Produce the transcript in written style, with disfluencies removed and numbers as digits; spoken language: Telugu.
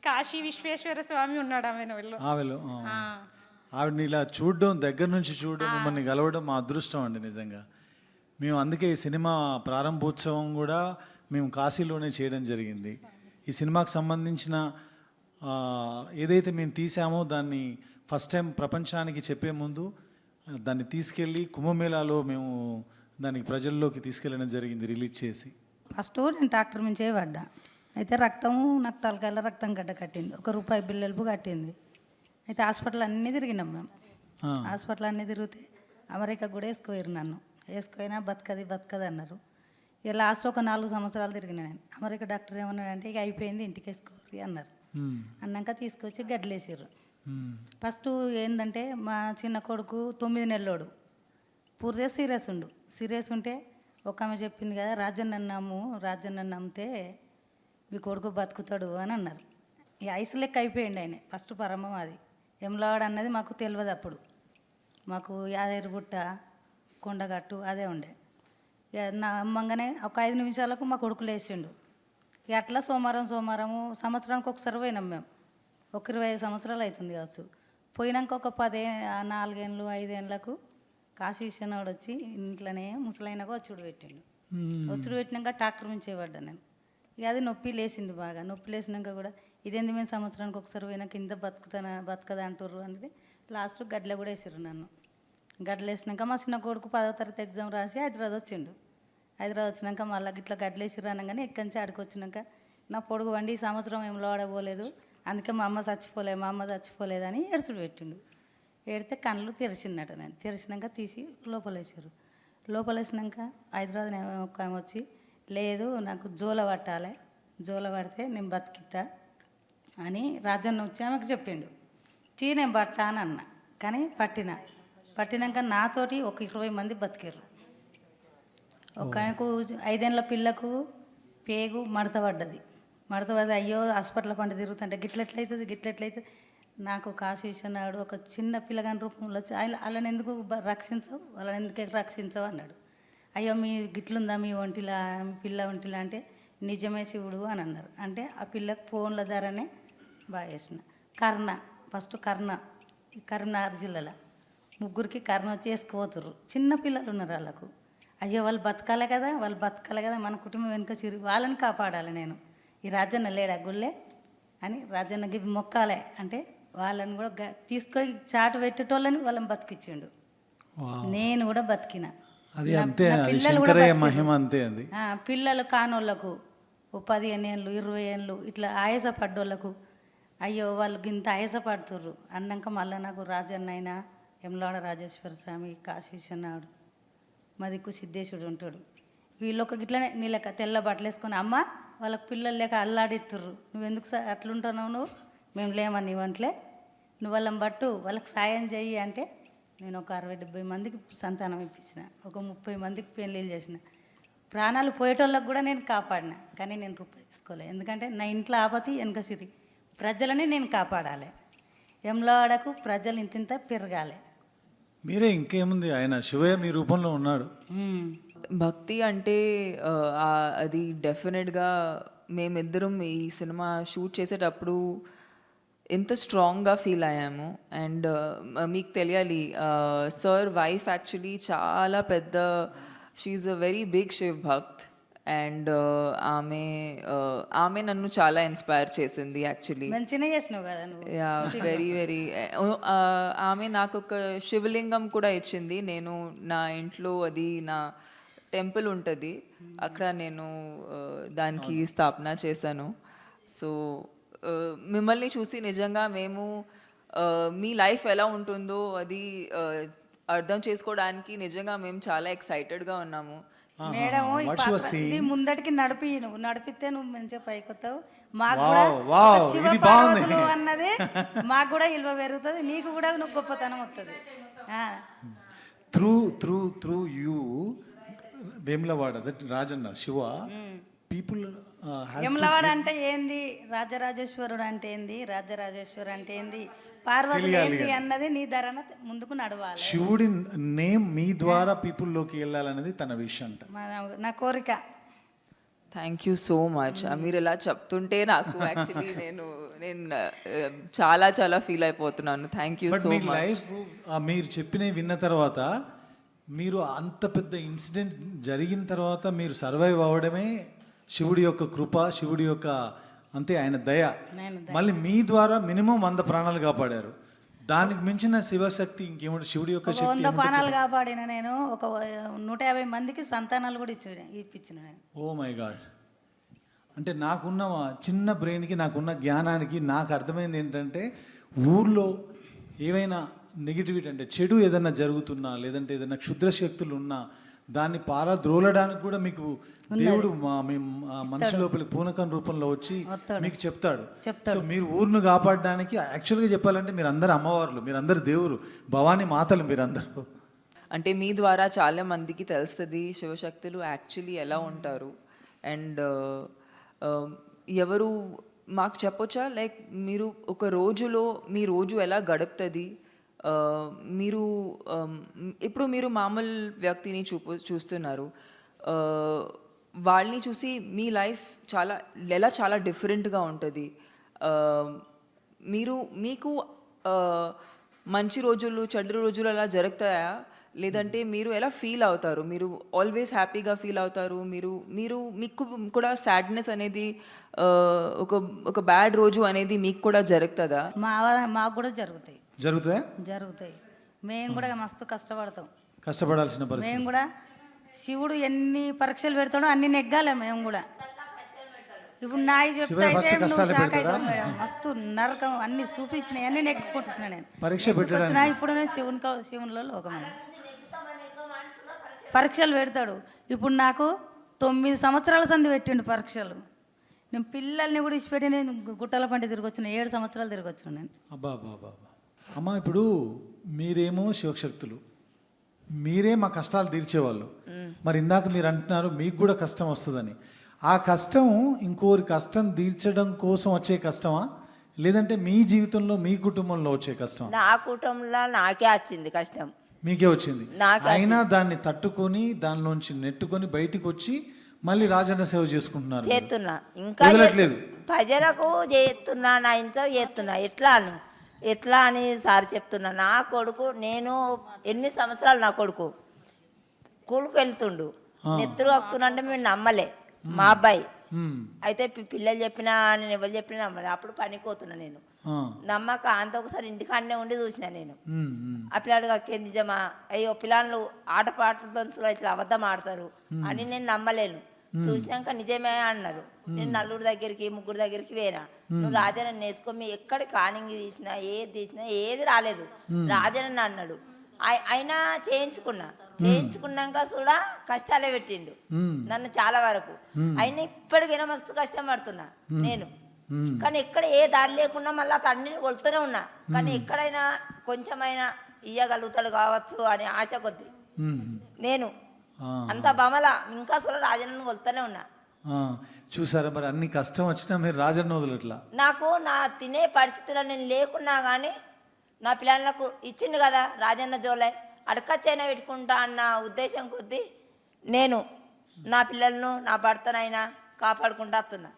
కాశీ విశ్వేశ్వర స్వామి ఉన్నాడు ఆమెలో ఆవిడని ఇలా చూడడం, దగ్గర నుంచి చూడడం, మిమ్మల్ని కలవడం మా అదృష్టం అండి నిజంగా. మేము అందుకే ఈ సినిమా ప్రారంభోత్సవం కూడా మేము కాశీలోనే చేయడం జరిగింది. ఈ సినిమాకు సంబంధించిన ఏదైతే మేము తీసామో దాన్ని ఫస్ట్ టైం ప్రపంచానికి చెప్పే ముందు దాన్ని తీసుకెళ్ళి కుంభమేళాలో మేము దానికి ప్రజల్లోకి తీసుకెళ్ళడం జరిగింది రిలీజ్ చేసి. ఫస్ట్ నేను డాక్టర్ నుంచే పడ్డా. అయితే రక్తము నాకు తలకాయల రక్తం గడ్డ కట్టింది, ₹1 బిల్లలు కట్టింది. అయితే హాస్పిటల్ అన్నీ తిరిగినాం మేము. హాస్పిటల్ అన్నీ తిరిగితే అమెరికా కూడా వేసుకుపోయారు నన్ను. వేసుకుపోయినా బతకది అన్నారు. ఇక లాస్ట్ ఒక 4 సంవత్సరాలు తిరిగిన నేను. అమెరికా డాక్టర్ ఏమన్నాడంటే ఇక అయిపోయింది, ఇంటికి వేసుకోవాలి అన్నారు. అన్నాక తీసుకొచ్చి గడ్డలేసారు. ఫస్ట్ ఏంటంటే మా చిన్న కొడుకు 9 నెలలోడు పూర్తిగా సీరియస్ ఉంటే ఒక ఆమె చెప్పింది కదా, రాజన్న నమ్మితే మీ కొడుకు బతుకుతాడు అని అన్నారు. ఈ ఐసు లెక్క అయిపోయింది ఆయన. ఫస్ట్ పరమం అది ఎమ్లవాడు అన్నది మాకు తెలియదు అప్పుడు. మాకు యాదగిరిగుట్ట, కొండగట్టు అదే ఉండే. ఇక నమ్మంగానే ఒక 5 నిమిషాలకు మా కొడుకు లేచిండు. ఇక అట్లా సోమవారము సంవత్సరానికి ఒకసారి పోయినాం మేము. ఒక 25 సంవత్సరాలు అవుతుంది కావచ్చు. పోయినాక ఒక 4 ఏళ్ళు 5 ఏళ్ళకు కాశీ విశ్వనాథుడు వచ్చి ఇంట్లోనే ముసలైనగా వచ్చుడు పెట్టిండు. వచ్చుడు పెట్టినాక డాక్టర్ నుంచి పడ్డా నేను. ఇక అది నొప్పి లేచింది బాగా. నొప్పి లేచినాక కూడా ఇదేంది మేము సంవత్సరానికి ఒకసారి పోయినాక ఇంత బతకదా అంటారు అంటే లాస్ట్ గడ్డలో కూడా వేసారు నన్ను. గడ్డలు వేసినాక మా చిన్న కొడుకు 10వ తరగతి ఎగ్జామ్ రాసి హైదరాబాద్ వచ్చిండు. హైదరాబాద్ వచ్చినాక మళ్ళీ ఇట్లా గడ్డలు వేసిర్రు అనగానే ఇక్కడి నుంచి ఆడికి వచ్చినాక నా పొడుగు వండి ఈ సంవత్సరం ఏం లోడపోలేదు, అందుకే మా అమ్మ చచ్చిపోలేదని ఏడుచుడు పెట్టిండు. ఏడితే కళ్ళు తెరిచిందట. నేను తెరిచినాక తీసి లోపలేసారు. లోపలేసినాక హైదరాబాద్ ఒక ఆమె వచ్చి లేదు నాకు జోల పట్టాలి, జోల పడితే నేను బతికితా అని రాజన్న వచ్చి ఆమెకు చెప్పిండు. నేను పట్టా అని అన్నా. కానీ పట్టినాక నాతోటి ఒక 20 మంది బతికారు. ఒక ఆమెకు 5 ఏళ్ళ పిల్లకు పేగు మడత పడ్డది. అయ్యో హాస్పిటల్ పంట తిరుగుతుంటే గిట్లెట్లయితుంది. నాకు కాశీ విశ్వనాథుడు ఒక చిన్న పిల్లగాని రూపంలో వచ్చి వాళ్ళని ఎందుకు రక్షించవు అన్నాడు. అయ్యో మీ గిట్లుందా మీ ఒంటిలా, మీ పిల్ల ఒంటిలా అంటే నిజమే శివుడు అని అన్నారు. అంటే ఆ పిల్లకు ఫోన్ల ధరనే బాగా వేసిన. ఫస్ట్ కరీంనగర్ జిల్లాలో 3 కర్ణ వచ్చి వేసుకుపోతుర్రు. చిన్న పిల్లలు ఉన్నారు వాళ్ళకు. అయ్యో వాళ్ళు బతకాలి కదా, మన కుటుంబం వెనుక వాళ్ళని కాపాడాలి నేను. ఈ రాజన్న లేడా గుళ్ళే అని రాజన్నకి మొక్కాలే అంటే వాళ్ళని కూడా తీసుకొని చాటు పెట్టేటోళ్ళని వాళ్ళని బతికిచ్చిండు. నేను కూడా బతికిన. పిల్లలు కానోళ్ళకు 15 ఏళ్ళు 20 ఏళ్ళు ఇట్లా ఆయాసపడ్డోళ్ళకు అయ్యో వాళ్ళు ఇంత ఆయాసపడుతుర్రు అన్నాక మళ్ళీ నాకు రాజన్న అయినా యమలాడ రాజేశ్వర స్వామి, కాశీ విశ్వనాథుడు, మా దిక్కు సిద్ధేశ్వరుడు ఉంటాడు. వీళ్ళొక గిట్లనే నీళ్ళక తెల్ల బట్టలు వేసుకొని అమ్మ వాళ్ళకి పిల్లలు లేక అల్లాడిస్తుర్రు, నువ్వెందుకు అట్లుంటున్నావు, మేము లేమని ఇవ్వంట్లే, నువ్వు వాళ్ళని బట్టు వాళ్ళకి సాయం చెయ్యి అంటే నేను ఒక 60-70 మందికి సంతానం ఇప్పించిన, ఒక 30 మందికి పెళ్ళిళ్ళు చేసిన. ప్రాణాలు పోయేటోళ్ళకి కూడా నేను కాపాడిన. కానీ నేను రూపాయి తీసుకోలే. ఎందుకంటే నా ఇంట్లో ఆపతి వెనక సిరి, ప్రజలని నేను కాపాడాలి. యమలాడకు ప్రజలు ఇంత పెరగాలి. మీరే ఇంకేముంది, ఆయన శివయ్య మీ రూపంలో ఉన్నాడు. భక్తి అంటే అది డెఫినెట్గా మేమిద్దరం ఈ సినిమా షూట్ చేసేటప్పుడు ఎంత స్ట్రాంగ్గా ఫీల్ అయ్యాము. అండ్ మీకు తెలియాలి, సర్ వైఫ్ యాక్చువల్లీ చాలా పెద్ద, she a very big Shiv bhakt. And ఆమె నన్ను చాలా ఇన్స్పైర్ చేసింది యాక్చువల్లీ. వెరీ ఆమె నాకు ఒక శివలింగం కూడా ఇచ్చింది. నేను నా ఇంట్లో అది నా టెంపుల్ ఉంటుంది, అక్కడ నేను దానికి స్థాపన చేశాను. సో మిమ్మల్ని చూసి నిజంగా మేము మీ లైఫ్ ఎలా ఉంటుందో అది అర్థం చేసుకోవడానికి నిజంగా మేము చాలా ఎక్సైటెడ్గా ఉన్నాము. మేడం ఇది ముందటికి నడిపితే నువ్వు మంచిగా పైకొస్తావు, మాకు కూడా శివ పార్వతులు అన్నది మాకు కూడా విలువ పెరుగుతుంది, నీకు కూడా నువ్వు గొప్పతనం వస్తుంది. Through you Vemulawada Rajanna Shiva people. Vemulawada అంటే ఏంది, రాజరాజేశ్వరుడు అంటే ఏంది, రాజరాజేశ్వరు అంటే ఏంది, పార్వతి ఏంటి అన్నది నీ ధరన ముందుకు నడవాలి. శివుడి నేమ్ మీ ద్వారా పీపుల్ లోకి వెళ్ళాలనేది తన విషయం అంట, నా కోరిక. Thank you so much. మీరు ఇలా చెప్తుంటే నాకు యాక్చువల్లీ నేను నేను చాలా చాలా ఫీల్ అయిపోతున్నాను. Thank you but so much మచ్. లైఫ్ మీరు చెప్పినవి విన్న తర్వాత మీరు అంత పెద్ద ఇన్సిడెంట్ జరిగిన తర్వాత మీరు సర్వైవ్ అవ్వడమే శివుడి యొక్క కృప, శివుడి యొక్క అంతే ఆయన దయ. మళ్ళీ మీ ద్వారా మినిమం 100 ప్రాణాలు కాపాడారు. దానికి మించిన శివశక్తి ఇంకేమిటి? శివుడి యొక్క ఒక శక్తి 100 ప్రాణాలు కాపాడిన నేను ఒక 150 మందికి సంతానాలు కూడా ఇప్పించిన నేను. Oh my God. అంటే నాకున్న చిన్న బ్రెయిన్కి, నాకున్న జ్ఞానానికి నాకు అర్థమైంది ఏంటంటే, ఊర్లో ఏవైనా నెగిటివిటీ అంటే చెడు ఏదైనా జరుగుతున్నా, లేదంటే ఏదైనా క్షుద్ర శక్తులు ఉన్నా దాన్ని పారద్రోలడానికి కూడా మీకు దేవుడు మనిషి లోపలికి పూనకం రూపంలో వచ్చి మీకు చెప్తాడు. సో మీరు ఊరును కాపాడడానికి యాక్చువల్గా చెప్పాలంటే మీరు అందరు అమ్మవార్లు, మీరు అందరు దేవురు, భవానీ మాతలు మీరందరూ. అంటే మీ ద్వారా చాలా మందికి తెలుస్తుంది శివశక్తులు యాక్చువల్లీ ఎలా ఉంటారు. అండ్ ఎవరు మాకు చెప్పొచ్చా, లైక్ మీరు ఒక రోజులో మీ రోజు ఎలా గడుపుతుంది? మీరు ఇప్పుడు మీరు మామూలు వ్యక్తిని చూస్తున్నారు, వాళ్ళని చూసి మీ లైఫ్ చాలా డిఫరెంట్గా ఉంటుంది. మీకు మంచి రోజులు చెడు రోజులు అలా జరుగుతాయా? లేదంటే మీరు ఎలా ఫీల్ అవుతారు? మీరు ఆల్వేస్ హ్యాపీగా ఫీల్ అవుతారు? మీకు కూడా సాడ్నెస్ అనేది ఒక బ్యాడ్ రోజు అనేది మీకు కూడా జరుగుతుందా? మాకు కూడా జరుగుతాయి. మేము కూడా మస్తు కష్టపడాల్సిన పరిస్థితి. మేము కూడా శివుడు ఎన్ని పరీక్షలు పెడతాడో అన్ని నెగ్గాలి మేము కూడా. ఇప్పుడు నాయి చెప్తే అయితే నువ్వు షాక్ అవుతావు మేడం. మస్తు నరకం అన్ని చూపించినాయి, అన్ని నెగ్గుకొచ్చిన నేను పరీక్ష వచ్చిన. ఇప్పుడు నేను శివునిలో లోకమైన పరీక్షలు పెడతాడు. ఇప్పుడు నాకు 9 సంవత్సరాల సంది పెట్టిండు పరీక్షలు. నేను పిల్లల్ని కూడా ఇచ్చిపెట్టి నేను గుట్టల పంట తిరిగి వచ్చిన, 7 సంవత్సరాలు తిరిగి వచ్చిన నేను. అబ్బా అమ్మ, ఇప్పుడు మీరేమో శివశక్తులు, మీరే మా కష్టాలు తీర్చేవాళ్ళు. మరి ఇందాక మీరు అంటున్నారు మీకు కూడా కష్టం వస్తుందని. ఆ కష్టం ఇంకోరి కష్టం తీర్చడం కోసం వచ్చే కష్టమా, లేదంటే మీ జీవితంలో మీ కుటుంబంలో వచ్చే కష్టమా? నా కుటుంబంలో నాకే వచ్చింది కష్టం. మీకే వచ్చింది. అయినా దాన్ని తట్టుకొని దానిలోంచి నెట్టుకొని బయటికి వచ్చి మళ్ళీ రాజన్న సేవ చేసుకుంటున్నారు. చేస్తున్నా, ఇంకా ప్రజలకు చేస్తున్నా, నా ఇంట్లో చేస్తున్నా. ఎట్లా అని సార్ చెప్తున్నా. నా కొడుకు, నేను 8 సంవత్సరాలు నా కొడుకు స్కూల్కి వెళ్తుండు, నెత్తురు వస్తుందంటే మేము నమ్మలే. మా అబ్బాయి అయితే పిల్లలు చెప్పినా, నేను ఎవరు చెప్పినా నమ్మలే. అప్పుడు పనికి పోతున్నా నేను, నమ్మక అంత ఒకసారి ఇంటికాడనే ఉండి చూసిన నేను. ఆ పిల్లాడు అక్కే నిజమా, అయ్యో పిల్లలు ఆటపాటలతో ఇట్లా అబద్ధం ఆడతారు అని నేను నమ్మలేను. చూసినాక నిజమే అన్నారు. నేను నలుగురు దగ్గరికి 3 దగ్గరికి వేరా. నువ్వు రాజానని వేసుకో, మీ ఎక్కడ కానింగ్ తీసినా ఏది రాలేదు. రాజానని అన్నాడు. అయినా చేయించుకున్నాక కూడా కష్టాలే పెట్టిండు నన్ను చాలా వరకు. అయినా ఇప్పటికైనా మస్తు కష్టం పడుతున్నా నేను. కానీ ఎక్కడ ఏ దారి లేకుండా మళ్ళీ తండ్రిని కొలుతూనే ఉన్నా. కానీ ఎక్కడైనా కొంచెమైనా ఇయ్యగలుగుతాడు కావచ్చు అని ఆశ కొద్ది నేను అంత బమల ఇంకా అసలు రాజన్నను కొలుతూనే ఉన్నా. చూసారా, మరి అన్ని కష్టం వచ్చినా మీరు రాజన్న వదలట్లా. నాకు నా తినే పరిస్థితిలో నేను లేకున్నా కానీ నా పిల్లలకు ఇచ్చిండు కదా రాజన్న జోలై, అడకచ్చైనా పెట్టుకుంటా అన్న ఉద్దేశం కొద్దీ నేను నా పిల్లలను, నా భర్తనైనా కాపాడుకుంటూ వస్తున్నా.